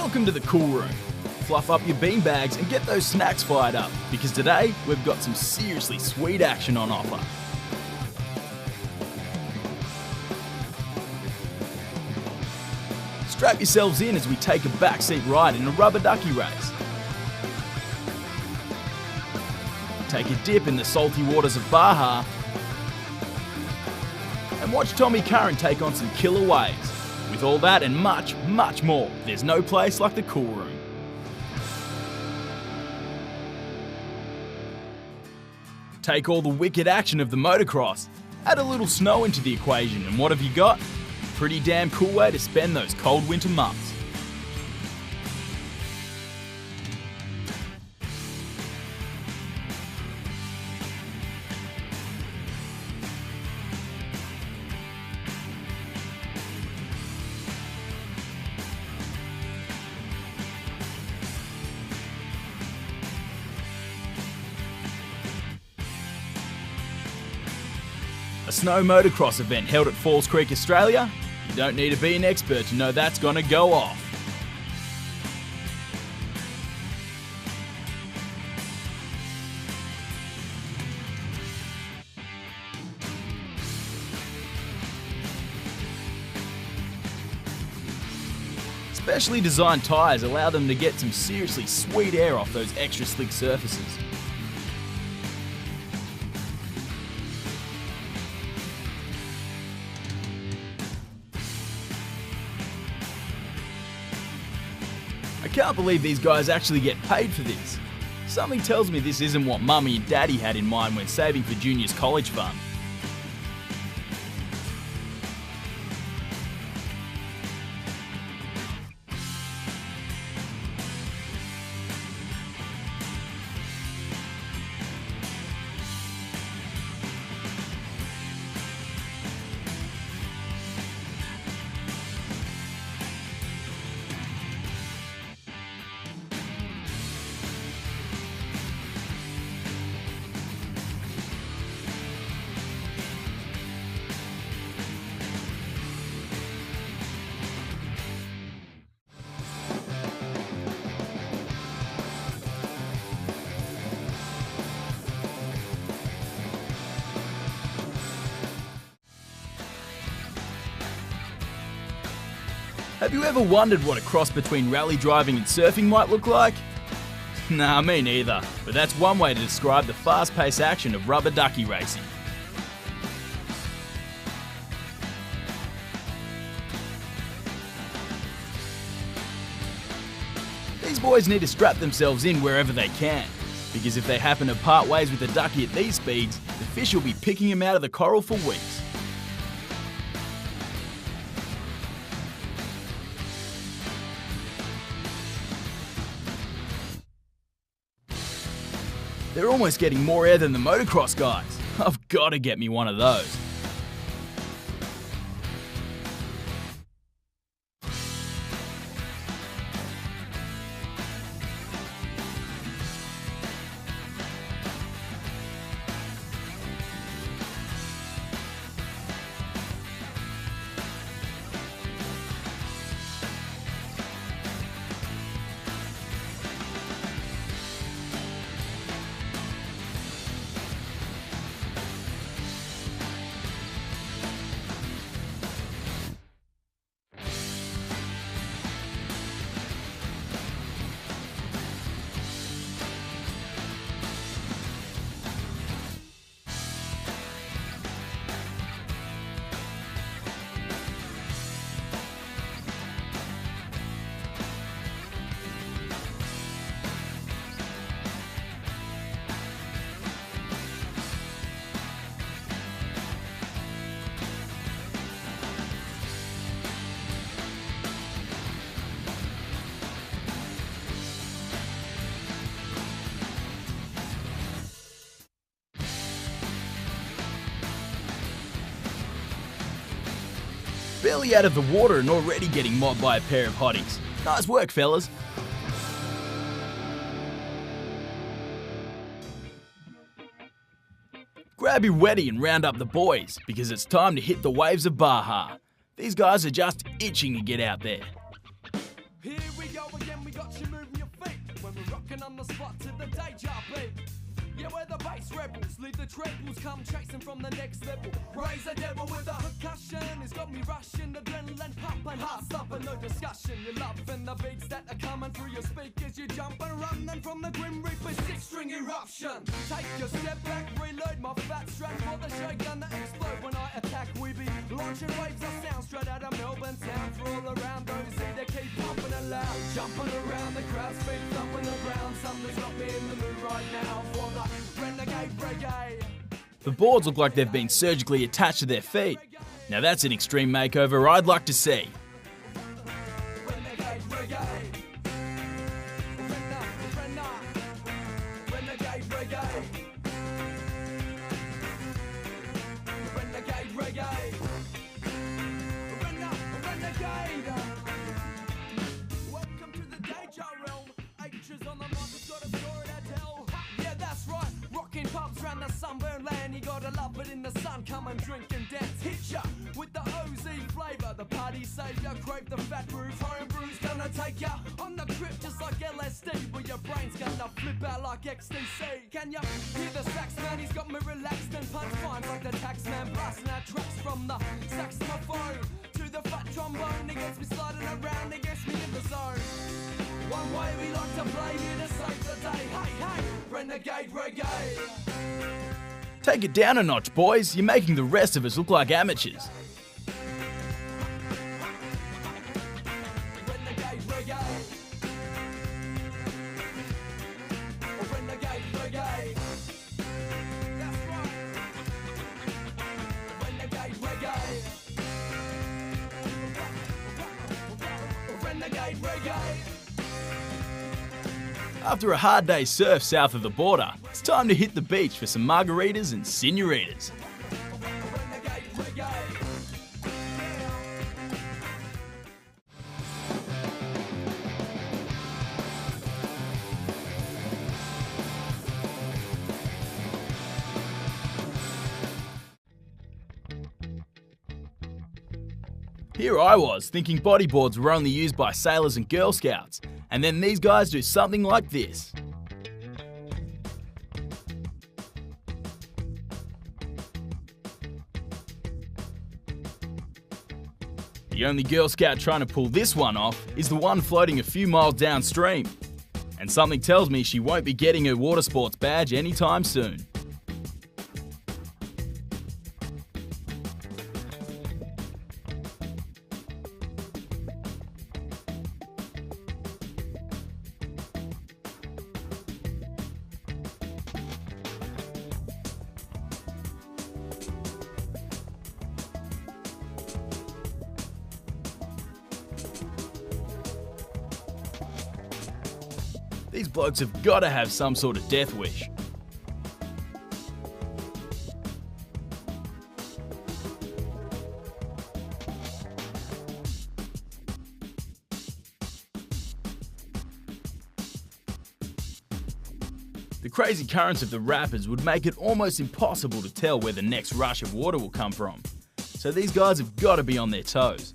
Welcome to the Coolroom. Fluff up your beanbags and get those snacks fired up, because today we've got some seriously sweet action on offer. Strap yourselves in as we take a backseat ride in a rubber ducky race. Take a dip in the salty waters of Baja and watch Tommy Curran take on some killer waves. With all that and much, much more, there's no place like the Coolroom. Take all the wicked action of the motocross, add a little snow into the equation, and what have you got? Pretty damn cool way to spend those cold winter months. A snow motocross event held at Falls Creek, Australia? You don't need to be an expert to know that's gonna go off. Specially designed tyres allow them to get some seriously sweet air off those extra slick surfaces. I can't believe these guys actually get paid for this. Something tells me this isn't what Mummy and Daddy had in mind when saving for Junior's college fund. Have you ever wondered what a cross between rally driving and surfing might look like? Nah, me neither, but that's one way to describe the fast-paced action of rubber ducky racing. These boys need to strap themselves in wherever they can, because if they happen to part ways with a ducky at these speeds, the fish will be picking them out of the coral for weeks. They're almost getting more air than the motocross guys. I've got to get me one of those. Barely out of the water and already getting mobbed by a pair of hotties. Nice work, fellas. Grab your weddy and round up the boys, because it's time to hit the waves of Baja. These guys are just itching to get out there. Here we go. Rocking on the spot to the deja beat. Yeah, we're the bass rebels, leave the trebles, come chasing from the next level. Raise the devil with a percussion, it's got me rushing, adrenaline pumping, heart stopping, no discussion. You're loving the beats that are coming through your speakers, you're jumping, running from the Grim Reaper's six-string eruption. Take your step back, reload my fat strap for the shot gun that explode when I attack. We be launching waves of sound straight out of Melbourne town for all around those that keep pumping it loud, jumping around the crowd's feet, thumping the ground. Something's got me in the mood right now for the Renegade Brigade. The boards look like they've been surgically attached to their feet. Now that's an extreme makeover I'd like to see. Renegade Brigade. Renegade Brigade. Renegade Brigade. Renegade. Welcome to the Deja realm. H's on the mic, it's got a story to tell. Yeah, that's right. Rocking pubs round the sunburned land. You gotta love it in the sun. Come and drink and dance. Hit ya with the OZ flavour. The party savior, crave the fat roof. Home brew's gonna take ya on the trip just like LSD. But your brain's gonna flip out like XTC. Can ya hear the sax man? He's got me relaxed and punch fines like the tax man. Blasting our tracks from the saxophone to the fat trombone. He gets me sliding around, he gets me in the zone. One way we like to play here to save the day. Hey, hey, Renegade Brigade. Take it down a notch, boys. You're making the rest of us look like amateurs. Renegade Brigade. Renegade Brigade. That's right. Renegade Brigade. Renegade Brigade. After a hard day's surf south of the border, it's time to hit the beach for some margaritas and senoritas. Renegade Brigade. Here I was, thinking bodyboards were only used by sailors and Girl Scouts, and then these guys do something like this. The only Girl Scout trying to pull this one off is the one floating a few miles downstream. And something tells me she won't be getting her water sports badge anytime soon. These blokes have got to have some sort of death wish. The crazy currents of the rapids would make it almost impossible to tell where the next rush of water will come from. So these guys have got to be on their toes.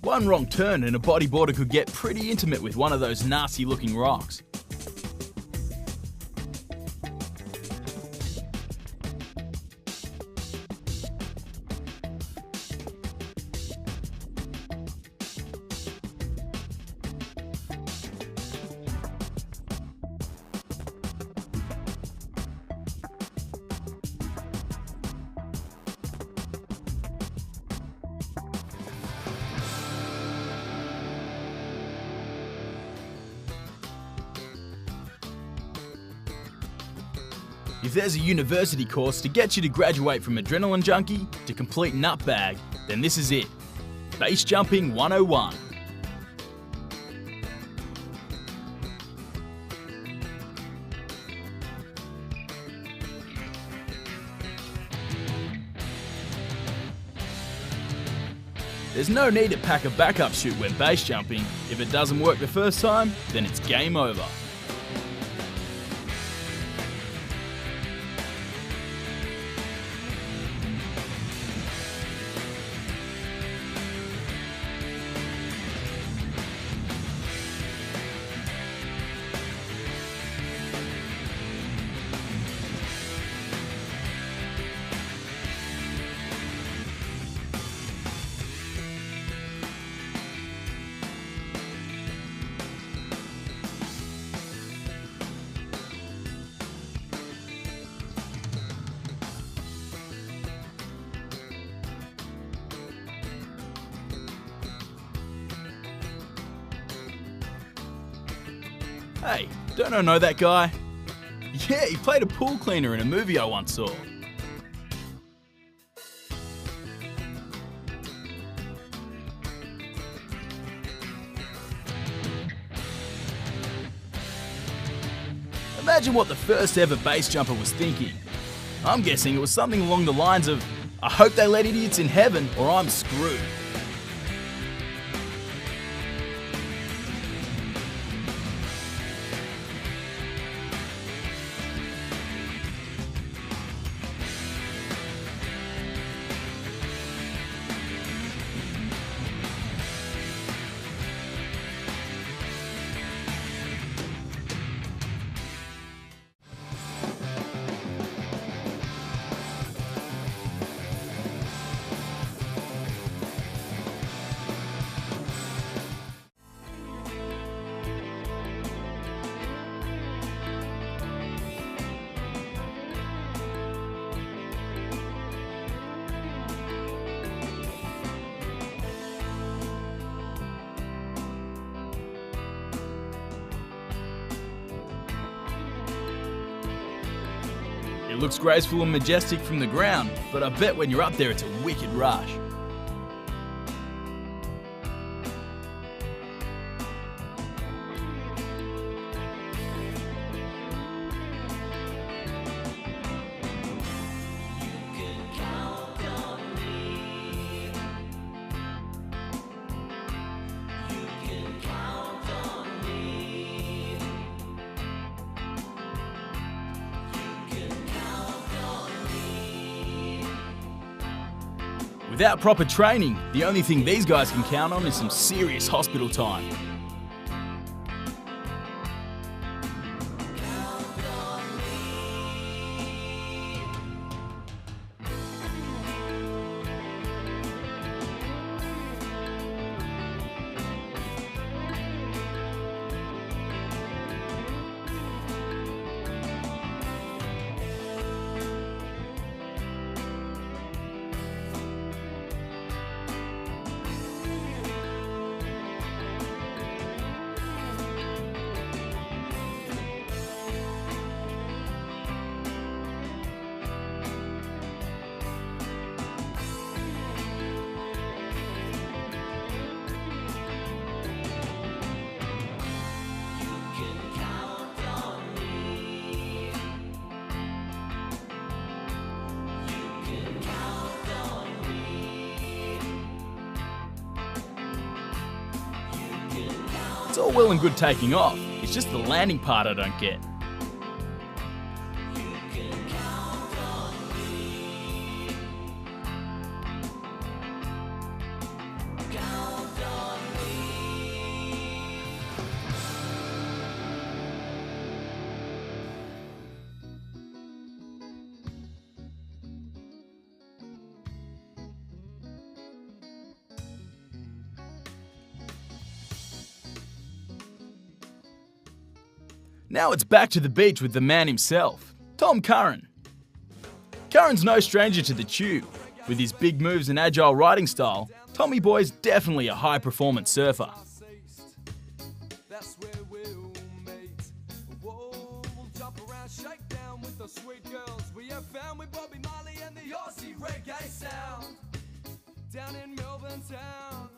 One wrong turn and a bodyboarder could get pretty intimate with one of those nasty looking rocks. If there's a university course to get you to graduate from adrenaline junkie to complete nutbag, then this is it. Base Jumping 101. There's no need to pack a backup chute when base jumping. If it doesn't work the first time, then it's game over. Hey, don't I know that guy? Yeah, he played a pool cleaner in a movie I once saw. Imagine what the first ever base jumper was thinking. I'm guessing it was something along the lines of, I hope they let idiots in heaven or I'm screwed. It looks graceful and majestic from the ground, but I bet when you're up there it's a wicked rush. Without proper training, the only thing these guys can count on is some serious hospital time. It's all well and good taking off, it's just the landing part I don't get. Now it's back to the beach with the man himself, Tom Curran. Curran's no stranger to the tube. With his big moves and agile riding style, Tommy Boy's definitely a high-performance surfer. That's where we'll meet. Whoa, we'll jump around, shake down with the sweet girls we have found with Bobby Marley and the Aussie reggae sound. Down in Melbourne town.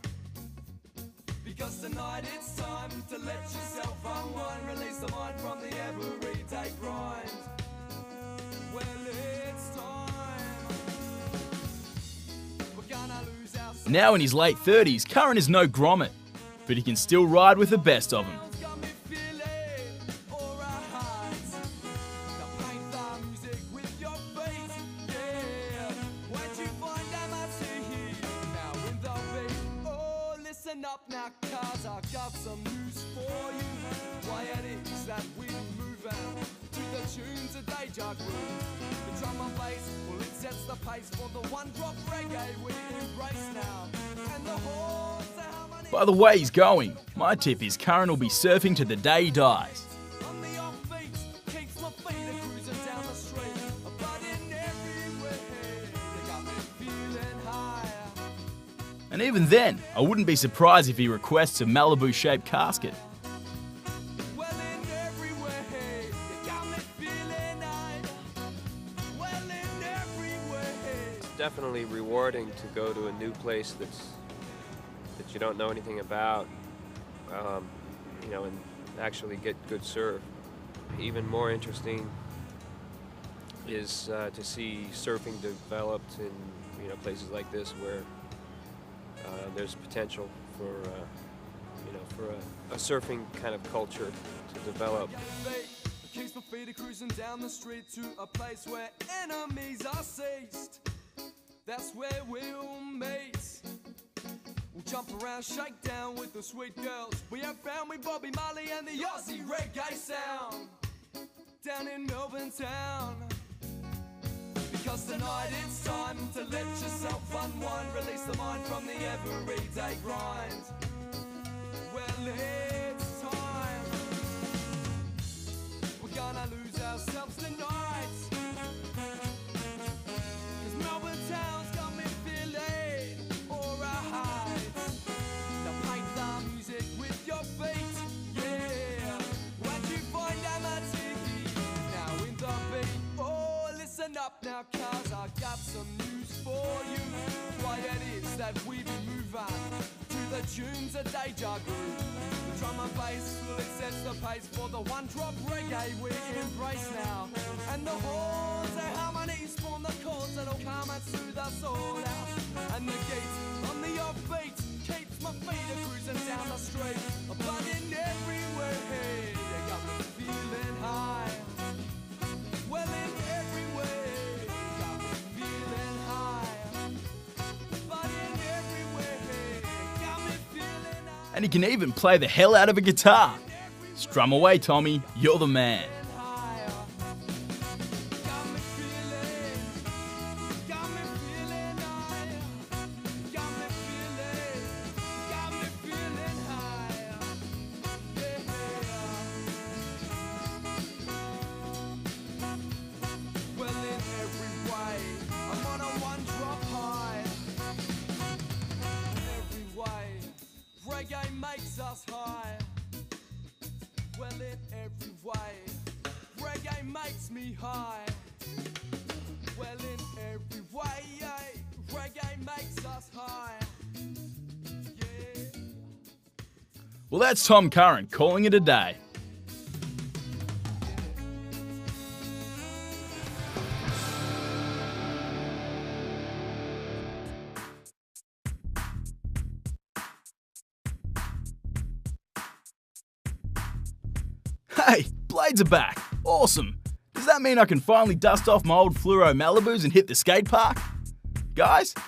Because tonight it's time to let yourself unwind, release the mind from the everyday grind. Well, it's time. We're gonna lose ourselves. Now in his late 30s, Curran is no grommet, but he can still ride with the best of them. Got me feeling alright. Now paint the music with your face, yeah. Where'd you find MIT? Now in the beat. Oh, listen up now, cause I got some news for you. Why it is that we moving to the tunes of Deja Groove. The drum and bass, well it sets the pace for the one drop reggae we embrace now. And the horns are harmony. By the way he's going, my tip is Curran will be surfing to the day he dies. On the offbeat, keeps my feet a cruising down the street. But in every way, they got me feeling higher. And even then, I wouldn't be surprised if he requests a Malibu-shaped casket. Well, in every way, they got me feeling higher. Well, in every way. It's definitely rewarding to go to a new place that you don't know anything about, and actually get good surf. Even more interesting is to see surfing developed in places like this where there's potential for a surfing kind of culture to develop. Keeps my feet a cruising down the street to a place where enemies are ceased. That's where we'll meet. We'll jump around, shake down with the sweet girls. We have found with Bobby Marley and the Aussie reggae sound down in Melbourne town. Because tonight it's time to let yourself unwind, release the mind from the everyday grind. Well, it's time. We're gonna lose ourselves tonight. Cause Melbourne town's got me feeling alright. Now paint the music with your feet, yeah. Where'd you find MIT? Now in the beat. Oh, listen up now, cause I got some news for you. Why it is that we be moving to the tunes of Deja Groove. The drum and bass, well it sets the pace for the one drop reggae we embrace now. And the horns, the harmonies form the chords that'll come and soothe us all out. And the gates on the offbeat keeps my feet a cruising down the street. But in every way, they got me feeling high. Well, in every way, they got me feeling high. But in every way, they got me feeling high. And he can even play the hell out of a guitar. Strum away, Tommy, you're the man. Reggae makes us high. Well, in every way, reggae makes me high. Well, in every way, reggae makes us high. Yeah. Well, that's Tom Curran calling it a day. Hey, blades are back. Awesome. Does that mean I can finally dust off my old fluoro Malibus and hit the skate park? Guys? Cause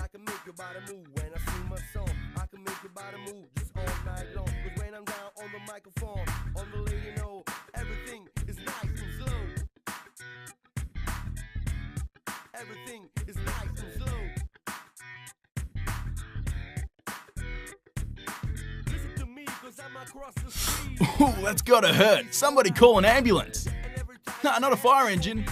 I can make your body move when I sing my song. I can make your body move just all night long. Cause when I'm down on the microphone, on the lady, you know, everything is nice and slow. Everything is nice and slow. Listen to me cause I'm across the street. Ooh, that's gotta hurt. Somebody call an ambulance. Nah, not a fire engine.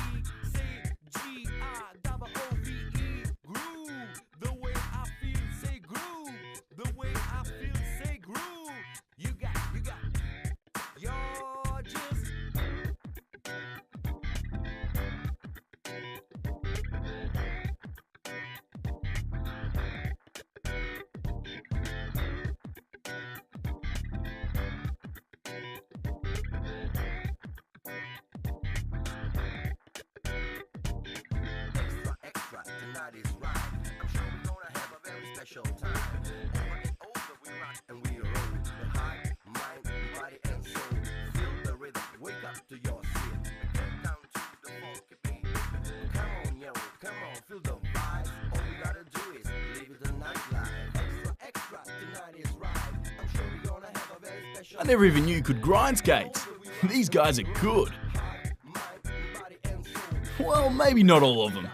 special time. Over and over we rock and we roll. The heart, mind, body and soul. Feel the rhythm, wake up to your shit. Get down to the funky beat. Come on, yo, come on, feel the vibe. All we gotta do is live it the nightlife. Extra, extra, tonight is right. I'm sure we're gonna have a very special. I never even knew you could grind skates. These guys are good. Well, maybe not all of them.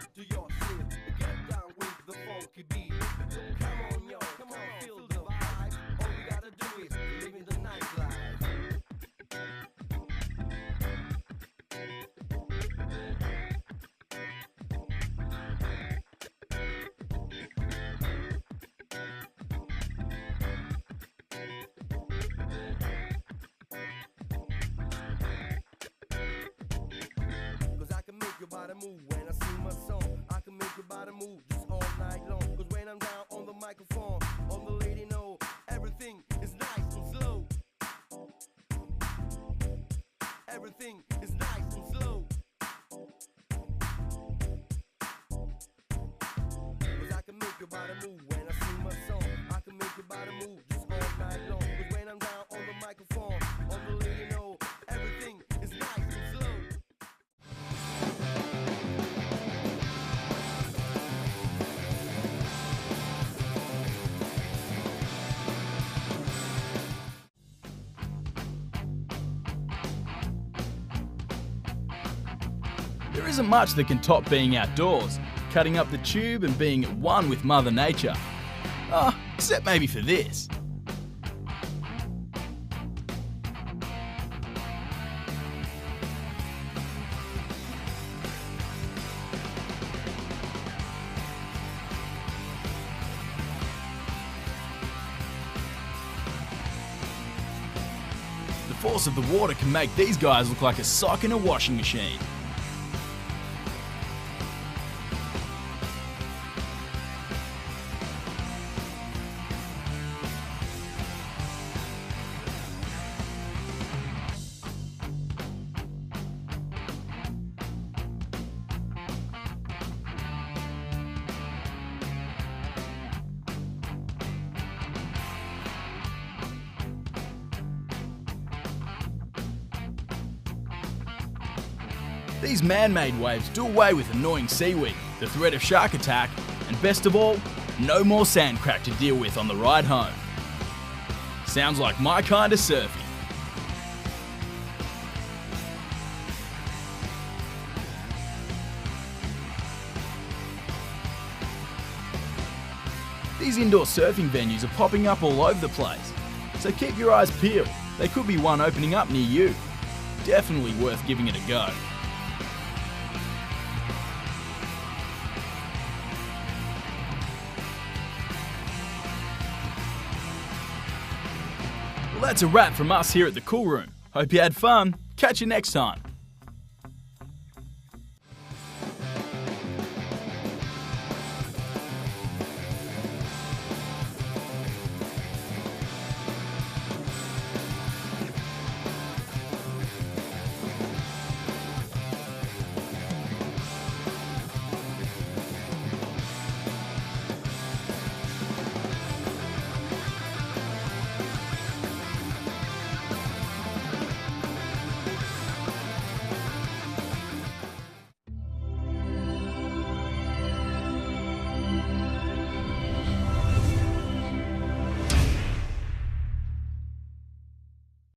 Your body move when I sing my song. I can make your body move just all night long. Cause when I'm down on the microphone, on the lady know everything is nice and slow. Everything is nice and slow. Cause I can make your body move when I sing my song. I can make your body move just all night long. Cause when I'm down on the microphone, on the lady know everything is nice and slow. There isn't much that can top being outdoors, cutting up the tube and being at one with Mother Nature. Except maybe for this. The force of the water can make these guys look like a sock in a washing machine. These man-made waves do away with annoying seaweed, the threat of shark attack, and best of all, no more sand crack to deal with on the ride home. Sounds like my kind of surfing. These indoor surfing venues are popping up all over the place, so keep your eyes peeled. There could be one opening up near you. Definitely worth giving it a go. Well, that's a wrap from us here at the Coolroom. Hope you had fun. Catch you next time.